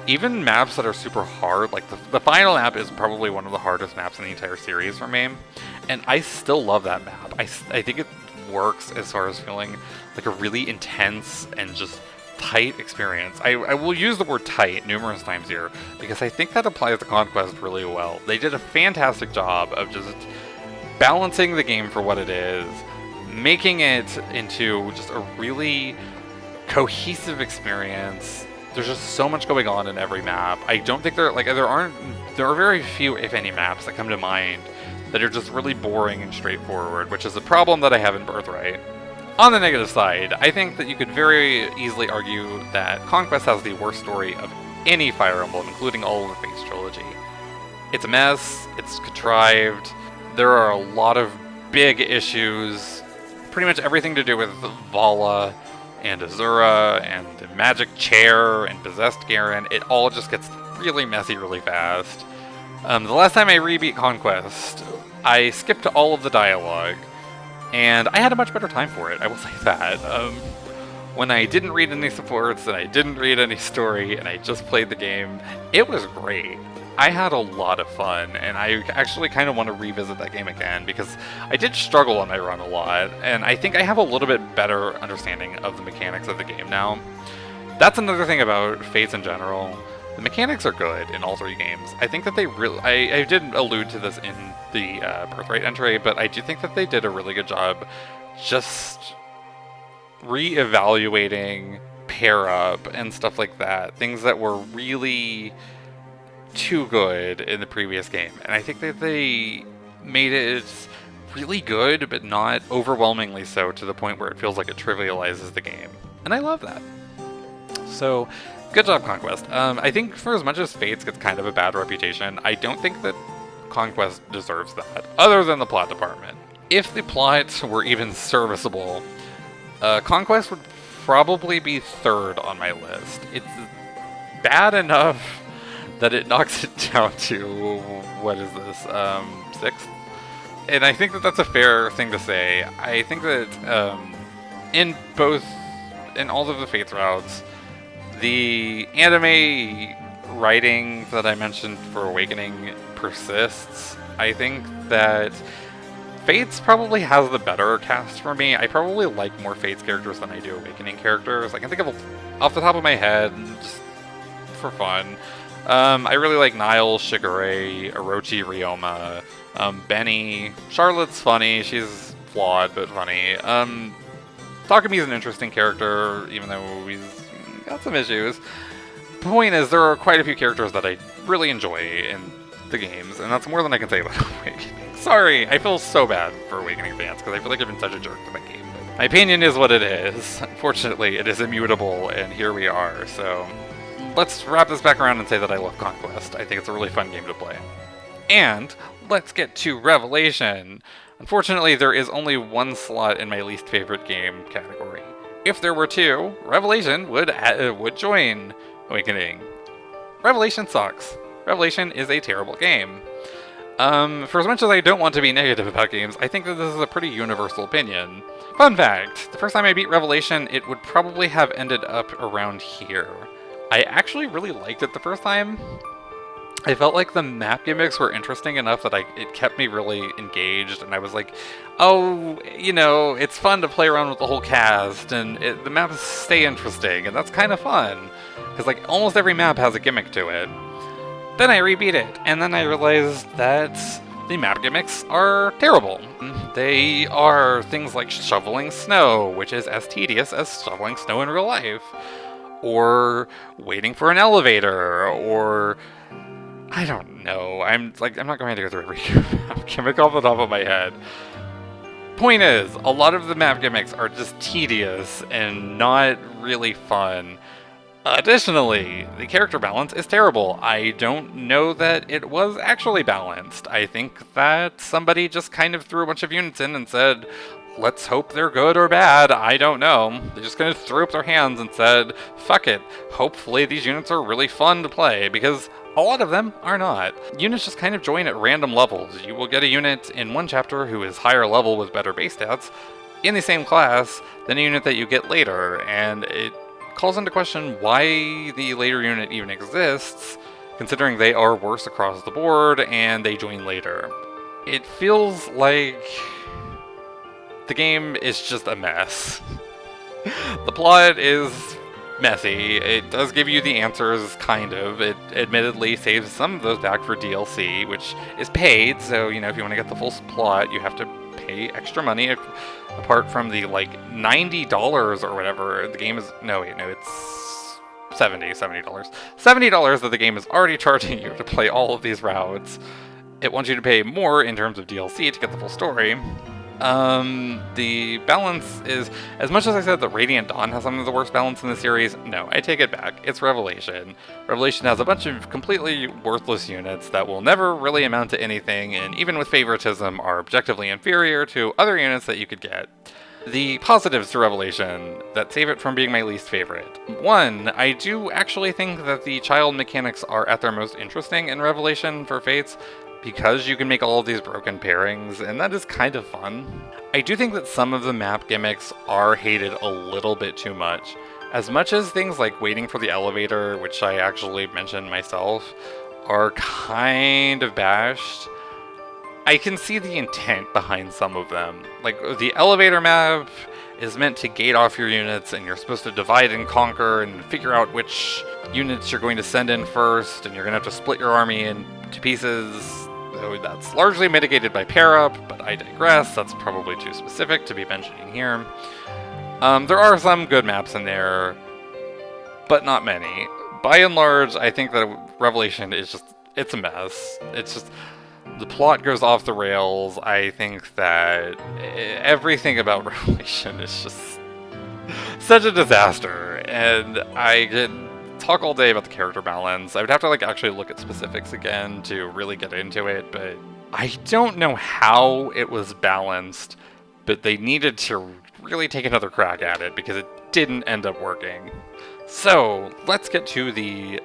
Even maps that are super hard, like the final map is probably one of the hardest maps in the entire series for me. And I still love that map. I think it works as far as feeling like a really intense and just tight experience. I will use the word tight numerous times here because I think that applies to Conquest really well. They did a fantastic job of just balancing the game for what it is, making it into just a really cohesive experience. There's just so much going on in every map. I don't think there are very few, if any, maps that come to mind that are just really boring and straightforward, which is a problem that I have in Birthright. On the negative side, I think that you could very easily argue that Conquest has the worst story of any Fire Emblem, including all of the Fates trilogy. It's a mess, it's contrived, there are a lot of big issues, pretty much everything to do with Vala and Azura and the Magic Chair and Possessed Garen. It all just gets really messy really fast. The last time I rebeat Conquest, I skipped all of the dialogue, and I had a much better time for it, I will say that. When I didn't read any supports, and I didn't read any story, and I just played the game, it was great. I had a lot of fun, and I actually kind of want to revisit that game again, because I did struggle on my run a lot, and I think I have a little bit better understanding of the mechanics of the game now. That's another thing about Fates in general. The mechanics are good in all three games. I think that they really... I did allude to this in the Birthright entry, but I do think that they did a really good job just re-evaluating pair-up and stuff like that. Things that were really too good in the previous game. And I think that they made it really good, but not overwhelmingly so to the point where it feels like it trivializes the game. And I love that. So... good job, Conquest. I think for as much as Fates gets kind of a bad reputation, I don't think that Conquest deserves that, other than the plot department. If the plot were even serviceable, Conquest would probably be third on my list. It's bad enough that it knocks it down to, what is this, sixth? And I think that that's a fair thing to say. I think that in all of the Fates routes, the anime writing that I mentioned for Awakening persists. I think that Fates probably has the better cast for me. I probably like more Fates characters than I do Awakening characters. I can think of, off the top of my head, just for fun, I really like Niall, Shigure, Orochi, Ryoma, Benny. Charlotte's funny. She's flawed, but funny. Takumi's an interesting character, even though he's got some issues. Point is, there are quite a few characters that I really enjoy in the games, and that's more than I can say about Awakening. Sorry, I feel so bad for Awakening fans, because I feel like I've been such a jerk to that game. But my opinion is what it is. Unfortunately, it is immutable, and here we are. So let's wrap this back around and say that I love Conquest. I think it's a really fun game to play. And let's get to Revelation. Unfortunately, there is only one slot in my least favorite game category. If there were two, Revelation would join Awakening. Revelation sucks. Revelation is a terrible game. For as much as I don't want to be negative about games, I think that this is a pretty universal opinion. Fun fact, the first time I beat Revelation, it would probably have ended up around here. I actually really liked it the first time. I felt like the map gimmicks were interesting enough that it kept me really engaged, and I was like, oh, you know, it's fun to play around with the whole cast, and the maps stay interesting, and that's kind of fun, because like almost every map has a gimmick to it. Then I rebeat it, and then I realized that the map gimmicks are terrible. They are things like shoveling snow, which is as tedious as shoveling snow in real life, or waiting for an elevator, or... I don't know. I'm not going to go through every map gimmick off the top of my head. Point is, a lot of the map gimmicks are just tedious and not really fun. Additionally, the character balance is terrible. I don't know that it was actually balanced. I think that somebody just kind of threw a bunch of units in and said, let's hope they're good or bad. I don't know. They just kind of threw up their hands and said, fuck it. Hopefully these units are really fun to play, because a lot of them are not. Units just kind of join at random levels. You will get a unit in one chapter who is higher level with better base stats in the same class than a unit that you get later, and it calls into question why the later unit even exists, considering they are worse across the board and they join later. It feels like the game is just a mess. The plot is messy. It does give you the answers, kind of. It admittedly saves some of those back for DLC, which is paid, so, you know, if you want to get the full plot, you have to pay extra money, apart from the, like, $90 or whatever. The game is... No, wait, no, it's $70 $70 that the game is already charging you to play all of these routes. It wants you to pay more in terms of DLC to get the full story. The balance is, as much as I said that Radiant Dawn has some of the worst balance in the series, no, I take it back. It's Revelation. Revelation has a bunch of completely worthless units that will never really amount to anything, and even with favoritism are objectively inferior to other units that you could get. The positives to Revelation that save it from being my least favorite. One, I do actually think that the child mechanics are at their most interesting in Revelation for Fates, because you can make all of these broken pairings, and that is kind of fun. I do think that some of the map gimmicks are hated a little bit too much. As much as things like waiting for the elevator, which I actually mentioned myself, are kind of bashed, I can see the intent behind some of them. Like, the elevator map is meant to gate off your units, and you're supposed to divide and conquer and figure out which units you're going to send in first, and you're going to have to split your army into pieces. Though that's largely mitigated by pair-up, but I digress. That's probably too specific to be mentioning here. There are some good maps in there, but not many. By and large, I think that Revelation is just... it's a mess. It's just... the plot goes off the rails. I think that everything about Revelation is just such a disaster, and I could talk all day about the character balance. I would have to, like, actually look at specifics again to really get into it, but I don't know how it was balanced, but they needed to really take another crack at it because it didn't end up working. So, let's get to the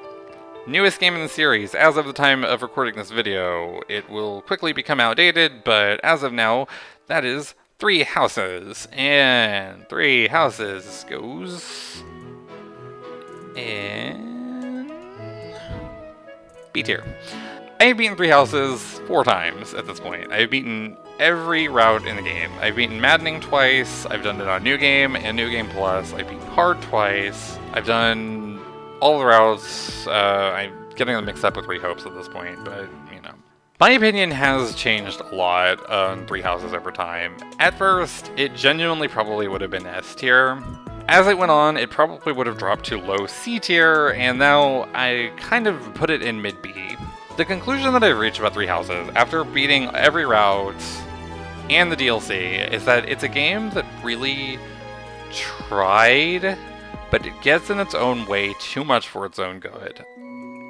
newest game in the series. As of the time of recording this video, it will quickly become outdated, but as of now, that is Three Houses. And Three Houses goes in B tier. I have beaten Three Houses 4 times at this point. I've beaten every route in the game. I've beaten Maddening twice, I've done it on New Game and New Game Plus, I've beaten Hard twice, I've done all the routes. I'm getting them mixed up with Three Hopes at this point, but, you know. My opinion has changed a lot on Three Houses over time. At first, it genuinely probably would have been S tier. As it went on, it probably would have dropped to low C tier, and now I kind of put it in mid B. The conclusion that I've reached about Three Houses, after beating every route and the DLC, is that it's a game that really tried, but it gets in its own way too much for its own good.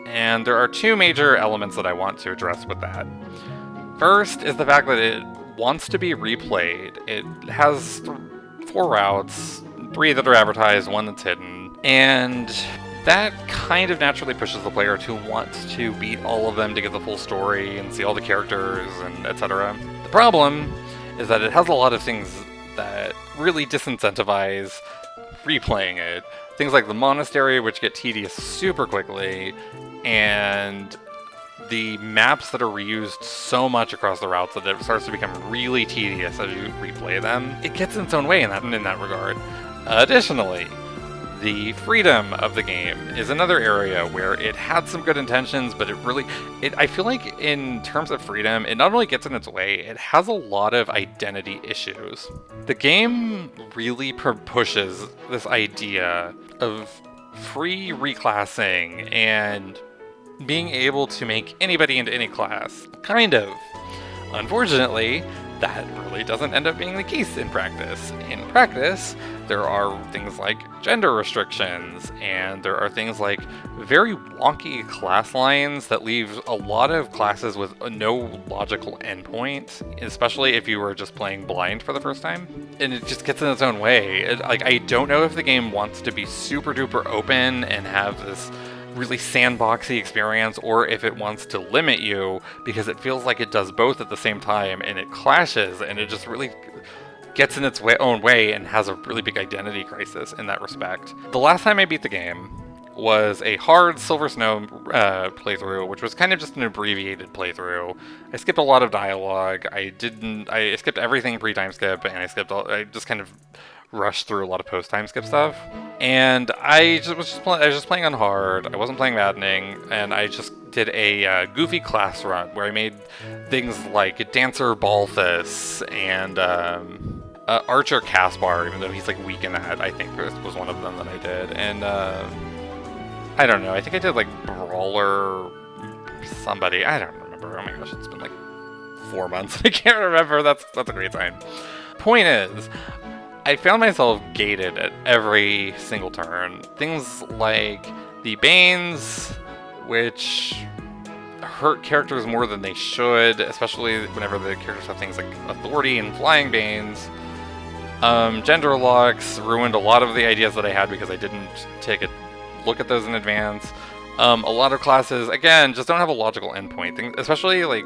And there are 2 major elements that I want to address with that. First is the fact that it wants to be replayed. It has 4 routes, 3 that are advertised, 1 that's hidden, and that kind of naturally pushes the player to want to beat all of them to get the full story and see all the characters and etc. The problem is that it has a lot of things that really disincentivize replaying it. Things like the monastery, which get tedious super quickly, and the maps that are reused so much across the routes that it starts to become really tedious as you replay them. It gets in its own way in that regard. Additionally, the freedom of the game is another area where it had some good intentions, but I feel like in terms of freedom, it not only gets in its way, it has a lot of identity issues. The game really pushes this idea of free reclassing and being able to make anybody into any class. Kind of. Unfortunately, that really doesn't end up being the case in practice. In practice, there are things like gender restrictions, and there are things like very wonky class lines that leave a lot of classes with no logical endpoint, especially if you were just playing blind for the first time. And it just gets in its own way. I don't know if the game wants to be super duper open and have this really sandboxy experience, or if it wants to limit you, because it feels like it does both at the same time, and it clashes, and it just really gets in its own way and has a really big identity crisis in that respect. The last time I beat the game was a hard Silver Snow playthrough, which was kind of just an abbreviated playthrough. I skipped a lot of dialogue. I skipped everything pre-time skip, and I just kind of rushed through a lot of post-time skip stuff. And I was just playing on hard. I wasn't playing maddening, and I just did a goofy class run where I made things like Dancer Balthus and Archer Caspar, even though he's like weak in that. I think was one of them that I did, and I don't know. I think I did like Brawler somebody. I don't remember. Oh my gosh, it's been like 4 months. I can't remember. That's a great sign. Point is, I found myself gated at every single turn. Things like the Banes, which hurt characters more than they should, especially whenever the characters have things like Authority and Flying Banes. Gender locks ruined a lot of the ideas that I had because I didn't take a look at those in advance. A lot of classes, again, just don't have a logical endpoint. Especially like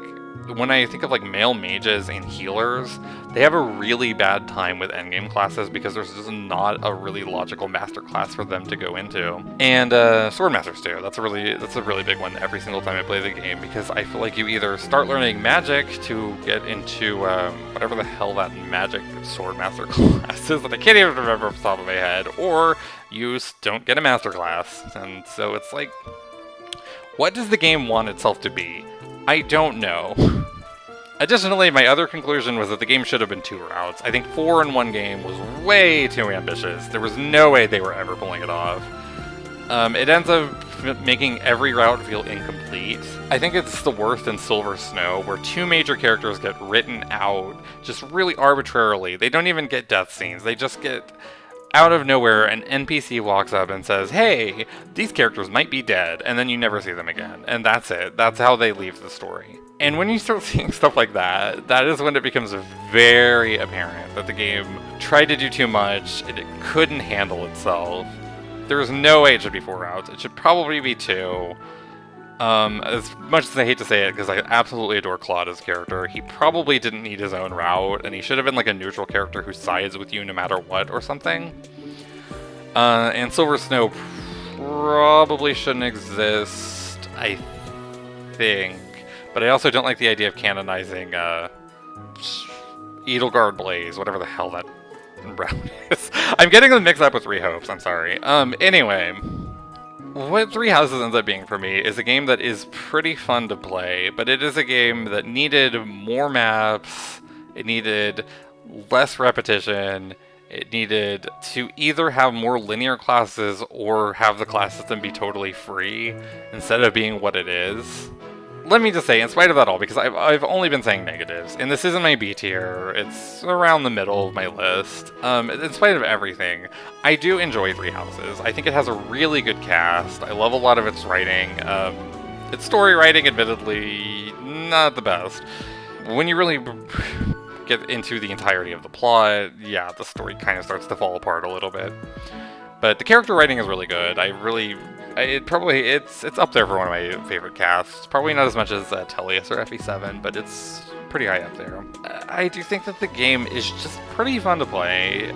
when I think of like male mages and healers, they have a really bad time with endgame classes because there's just not a really logical master class for them to go into. And sword masters too. That's a really big one every single time I play the game, because I feel like you either start learning magic to get into whatever the hell that magic sword master class is that I can't even remember off the top of my head, or you don't get a master class. And so it's like, what does the game want itself to be? I don't know. Additionally, my other conclusion was that the game should have been 2 routes. I think 4 in 1 game was way too ambitious. There was no way they were ever pulling it off. It ends up making every route feel incomplete. I think it's the worst in Silver Snow, where 2 major characters get written out just really arbitrarily. They don't even get death scenes. They just get out of nowhere, an NPC walks up and says, "Hey, these characters might be dead," and then you never see them again. And that's it. That's how they leave the story. And when you start seeing stuff like that, that is when it becomes very apparent that the game tried to do too much, and it couldn't handle itself. There's no way it should be 4 routes. It should probably be 2. As much as I hate to say it, because I absolutely adore Claude as a character, he probably didn't need his own route, and he should have been like a neutral character who sides with you no matter what or something. And Silver Snow probably shouldn't exist, I think. But I also don't like the idea of canonizing Edelgard Blaze, whatever the hell that route is. I'm getting them mixed up with Three Hopes, I'm sorry. Anyway, what Three Houses ends up being for me is a game that is pretty fun to play, but it is a game that needed more maps, it needed less repetition, it needed to either have more linear classes or have the class system be totally free instead of being what it is. Let me just say, in spite of that all, because I've only been saying negatives, and this isn't my B tier, it's around the middle of my list. In spite of everything, I do enjoy Three Houses. I think it has a really good cast. I love a lot of its writing. Its story writing, admittedly, not the best. When you really get into the entirety of the plot, yeah, the story kind of starts to fall apart a little bit. But the character writing is really good. It's up there for one of my favorite casts. Probably not as much as Tellius or FE7, but it's pretty high up there. I do think that the game is just pretty fun to play.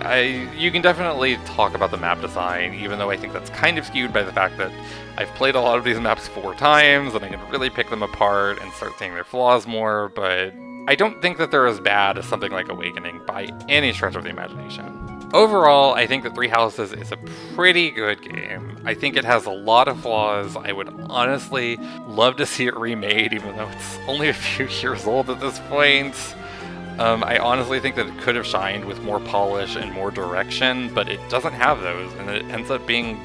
You can definitely talk about the map design, even though I think that's kind of skewed by the fact that I've played a lot of these maps 4 times, and I can really pick them apart and start seeing their flaws more, but I don't think that they're as bad as something like Awakening by any stretch of the imagination. Overall, I think that Three Houses is a pretty good game. I think it has a lot of flaws. I would honestly love to see it remade, even though it's only a few years old at this point. I honestly think that it could have shined with more polish and more direction, but it doesn't have those, and it ends up being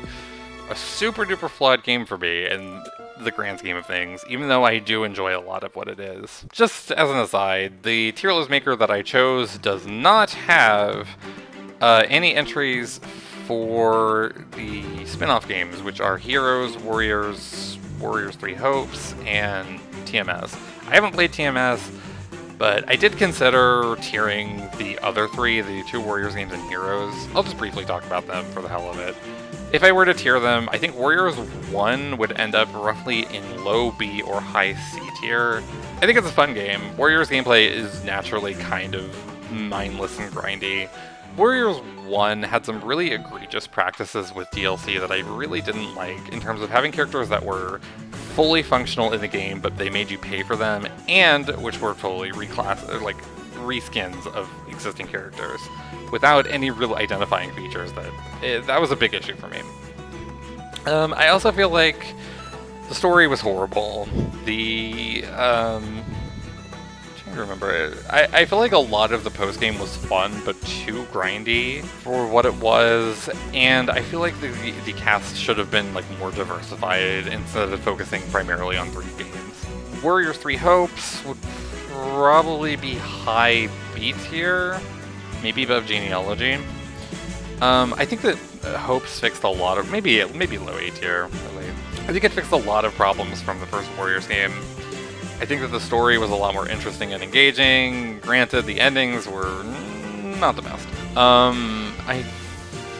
a super duper flawed game for me in the grand scheme of things, even though I do enjoy a lot of what it is. Just as an aside, the tier list maker that I chose does not have any entries for the spin-off games, which are Heroes, Warriors, Warriors 3 Hopes, and TMS. I haven't played TMS, but I did consider tiering the other 3, the 2 Warriors games and Heroes. I'll just briefly talk about them for the hell of it. If I were to tier them, I think Warriors 1 would end up roughly in low B or high C tier. I think it's a fun game. Warriors gameplay is naturally kind of mindless and grindy. Warriors 1 had some really egregious practices with DLC that I really didn't like, in terms of having characters that were fully functional in the game, but they made you pay for them, and which were totally reskins of existing characters without any real identifying features. That was a big issue for me. I also feel like the story was horrible. Trying to remember, I feel like a lot of the post game was fun, but too grindy for what it was, and I feel like the cast should have been like more diversified instead of focusing primarily on 3 games. Warriors 3 Hopes would probably be high B tier, maybe above Genealogy. I think that Hopes fixed a lot of maybe low A tier. Really. I think it fixed a lot of problems from the first Warriors game. I think that the story was a lot more interesting and engaging. Granted, the endings were not the best. I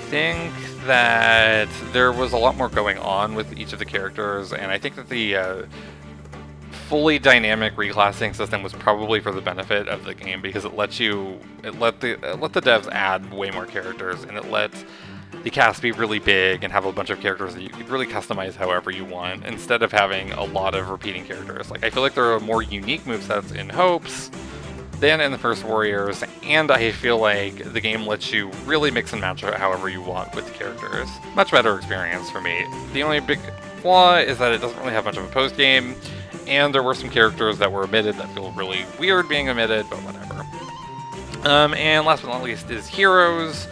think that there was a lot more going on with each of the characters, and I think that the fully dynamic reclassing system was probably for the benefit of the game because it let the devs add way more characters, and it let the cast be really big and have a bunch of characters that you could really customize however you want instead of having a lot of repeating characters. Like, I feel like there are more unique movesets in Hopes than in the first Warriors, and I feel like the game lets you really mix and match however you want with the characters. Much better experience for me. The only big flaw is that it doesn't really have much of a post game, and there were some characters that were omitted that feel really weird being omitted, but whatever. And last but not least is Heroes.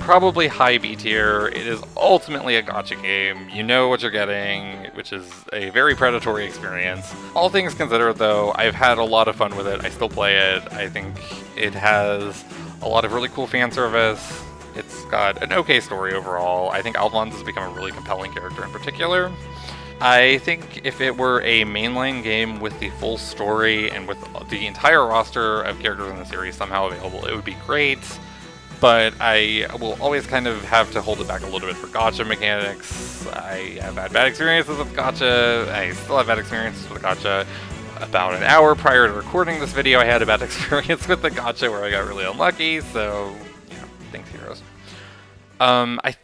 Probably high B tier. It is ultimately a gacha game. You know what you're getting, which is a very predatory experience. All things considered, though, I've had a lot of fun with it. I still play it. I think it has a lot of really cool fan service. It's got an okay story overall. I think Alphonse has become a really compelling character in particular. I think if it were a mainline game with the full story and with the entire roster of characters in the series somehow available, it would be great. But I will always kind of have to hold it back a little bit for gacha mechanics. I have had bad experiences with gacha. I still have bad experiences with gacha. About an hour prior to recording this video, I had a bad experience with the gacha where I got really unlucky, so, thanks, Heroes. I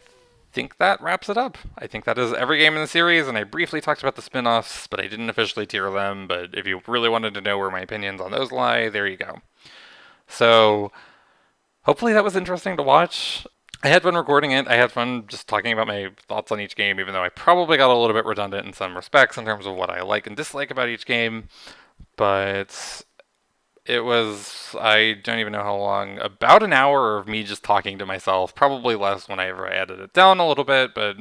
think that wraps it up. I think that is every game in the series, and I briefly talked about the spin-offs, but I didn't officially tier them, but if you really wanted to know where my opinions on those lie, there you go. So, hopefully that was interesting to watch. I had fun recording it. I had fun just talking about my thoughts on each game, even though I probably got a little bit redundant in some respects in terms of what I like and dislike about each game. But it was, I don't even know how long, about an hour of me just talking to myself. Probably less whenever I edit it down a little bit, but,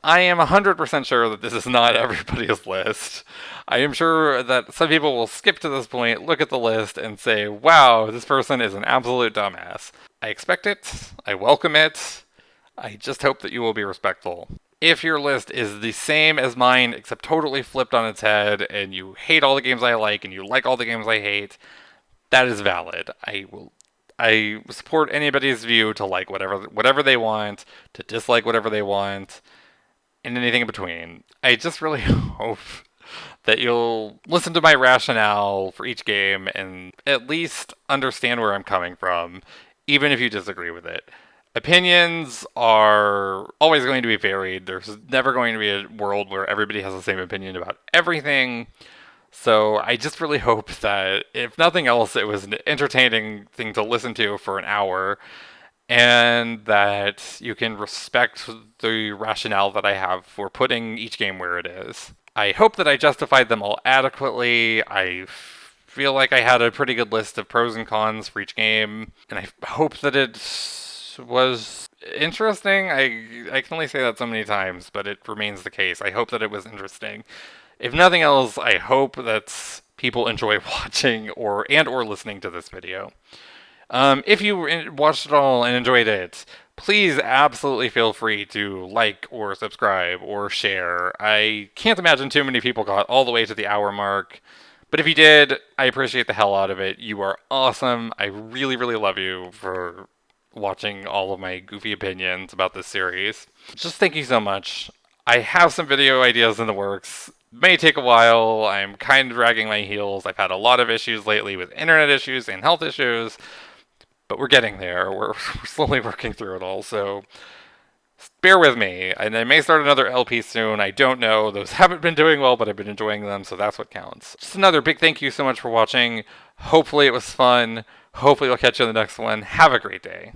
I am 100% sure that this is not everybody's list. I am sure that some people will skip to this point, look at the list, and say, wow, this person is an absolute dumbass. I expect it. I welcome it. I just hope that you will be respectful. If your list is the same as mine, except totally flipped on its head, and you hate all the games I like, and you like all the games I hate, that is valid. I support anybody's view to like whatever they want, to dislike whatever they want, and anything in between. I just really hope that you'll listen to my rationale for each game and at least understand where I'm coming from, even if you disagree with it. Opinions are always going to be varied. There's never going to be a world where everybody has the same opinion about everything. So I just really hope that, if nothing else, it was an entertaining thing to listen to for an hour, and that you can respect the rationale that I have for putting each game where it is. I hope that I justified them all adequately. I feel like I had a pretty good list of pros and cons for each game, and I hope that it was interesting. I can only say that so many times, but it remains the case. I hope that it was interesting. If nothing else, I hope that people enjoy watching or listening to this video. If you watched it all and enjoyed it, please absolutely feel free to like or subscribe or share. I can't imagine too many people got all the way to the hour mark, but if you did, I appreciate the hell out of it. You are awesome. I really, really love you for watching all of my goofy opinions about this series. Just thank you so much. I have some video ideas in the works. May take a while. I'm kind of dragging my heels. I've had a lot of issues lately with internet issues and health issues, but we're getting there. We're slowly working through it all, so bear with me. And I may start another LP soon. I don't know. Those haven't been doing well, but I've been enjoying them, so that's what counts. Just another big thank you so much for watching. Hopefully it was fun. Hopefully, I'll catch you in the next one. Have a great day.